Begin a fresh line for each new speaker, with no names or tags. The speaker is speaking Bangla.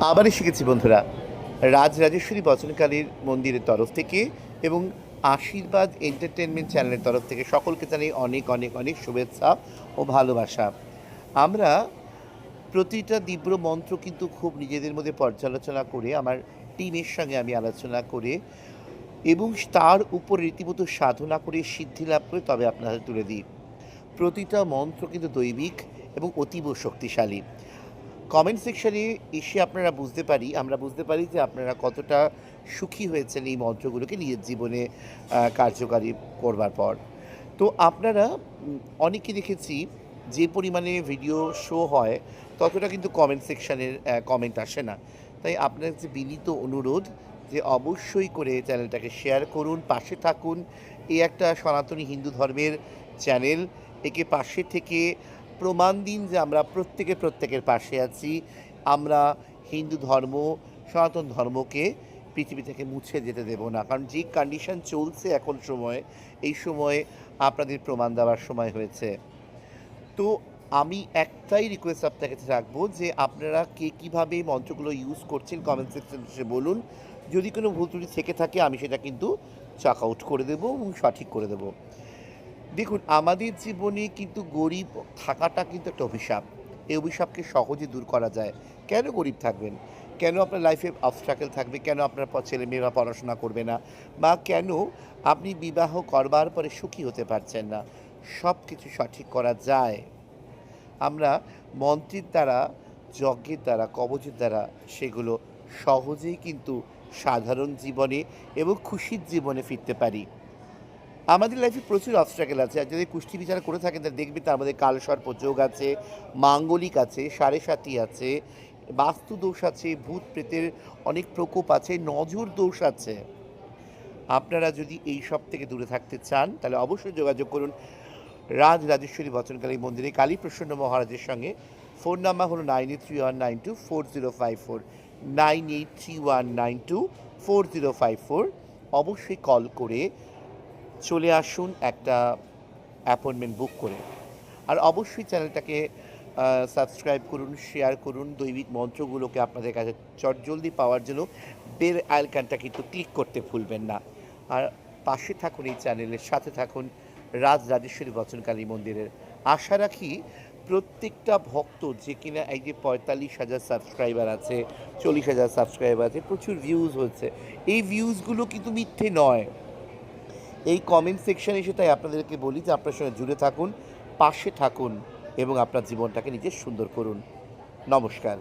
আবার এসে গেছি বন্ধুরা, রাজরাজেশ্বরী বচনকালীর মন্দিরের তরফ থেকে এবং আশীর্বাদ এন্টারটেনমেন্ট চ্যানেলের তরফ থেকে সকলকে জানাই অনেক অনেক অনেক শুভেচ্ছা ও ভালোবাসা। আমরা প্রতিটা দিব্য মন্ত্র কিন্তু খুব নিজেদের মধ্যে পর্যালোচনা করে, আমার টিমের সঙ্গে আমি আলোচনা করে এবং তার উপর রীতিমতো সাধনা করে সিদ্ধি লাভ করে তবে আপনাদের তুলে দিই। প্রতিটা মন্ত্র কিন্তু দৈবিক এবং অতীব শক্তিশালী। কমেন্ট সেকশানে এসে আমরা বুঝতে পারি যে আপনারা কতটা সুখী হয়েছেন এই মন্ত্রগুলোকে নিজের জীবনে কার্যকারী করবার পর। তো আপনারা অনেকে দেখেছি যে পরিমাণে ভিডিও শো হয় ততটা কিন্তু কমেন্ট সেকশানের কমেন্ট আসে না। তাই আপনার যে বিনীত অনুরোধ যে অবশ্যই করে চ্যানেলটাকে শেয়ার করুন, পাশে থাকুন। এই একটা সনাতনী হিন্দু ধর্মের চ্যানেল, একে পাশে থেকে প্রমাণ দিন যে আমরা প্রত্যেকের পাশে আছি। আমরা হিন্দু ধর্ম, সনাতন ধর্মকে পৃথিবী থেকে মুছে যেতে দেব না, কারণ যে কন্ডিশন চলছে এখন এই সময়ে আপনাদের প্রমাণ দেওয়ার সময় হয়েছে। তো আমি একটাই রিকোয়েস্ট আপনার কাছে রাখবো যে আপনারা কে কীভাবে মন্ত্রগুলো ইউজ করছেন কমেন্ট সেকশন এসে বলুন। যদি কোনো ভুল ত্রুটি থেকে থাকে আমি সেটা কিন্তু চাক আউট করে দেবো এবং সঠিক করে দেবো। দেখুন, আমাদের জীবনে কিন্তু গরিব থাকাটা কিন্তু একটা অভিশাপ। এই অভিশাপকে সহজে দূর করা যায়। কেন গরিব থাকবেন? কেন আপনার লাইফে অবস্ট্রাগল থাকবে? কেন আপনার ছেলেমেয়েরা পড়াশোনা করবে না? বা কেন আপনি বিবাহ করবার পরে সুখী হতে পারছেন না? সব কিছু সঠিক করা যায়। আমরা মন্ত্রের দ্বারা, যজ্ঞের দ্বারা, কবচের দ্বারা সেগুলো সহজেই কিন্তু সাধারণ জীবনে এবং খুশির জীবনে ফিরতে পারি। আমাদের লাইফে প্রচুর অবস্ট্রাগল আছে, আর যদি কুষ্টি বিচার করে থাকেন তাহলে দেখবেন তার মধ্যে কালসর্প যোগ আছে, মাঙ্গলিক আছে, সাড়ে সাতি আছে, বাস্তু দোষ আছে, ভূত প্রেতের অনেক প্রকোপ আছে, নজর দোষ আছে। আপনারা যদি এই সব থেকে দূরে থাকতে চান তাহলে অবশ্যই যোগাযোগ করুন রাজরাজেশ্বরী বচনকালী মন্দিরে কালী প্রসন্ন মহারাজের সঙ্গে। ফোন নাম্বার হলো 9831924054, 9831924054। অবশ্যই কল করে চলে আসুন একটা অ্যাপয়েন্টমেন্ট বুক করে। আর অবশ্যই চ্যানেলটাকে সাবস্ক্রাইব করুন, শেয়ার করুন। দৈবিক মন্ত্রগুলোকে আপনাদের কাছে চটজলদি পাওয়ার জন্য বেল আইকনটা কিন্তু ক্লিক করতে ভুলবেন না। আর পাশে থাকুন, এই চ্যানেলের সাথে থাকুন রাজরাজেশ্বরী বচনকালী মন্দিরের। আশা রাখি প্রত্যেকটা ভক্ত, যে কিনা এই যে 45,000 সাবস্ক্রাইবার আছে, 40,000 সাবস্ক্রাইবার আছে, প্রচুর ভিউজ হচ্ছে, এই ভিউজগুলো কিন্তু মিথ্যে নয়। এই কমেন্ট সেকশানে এসে তাই আপনাদেরকে বলি যে আপনার সঙ্গে জুড়ে থাকুন, পাশে থাকুন এবং আপনার জীবনটাকে নিজে সুন্দর করুন। নমস্কার।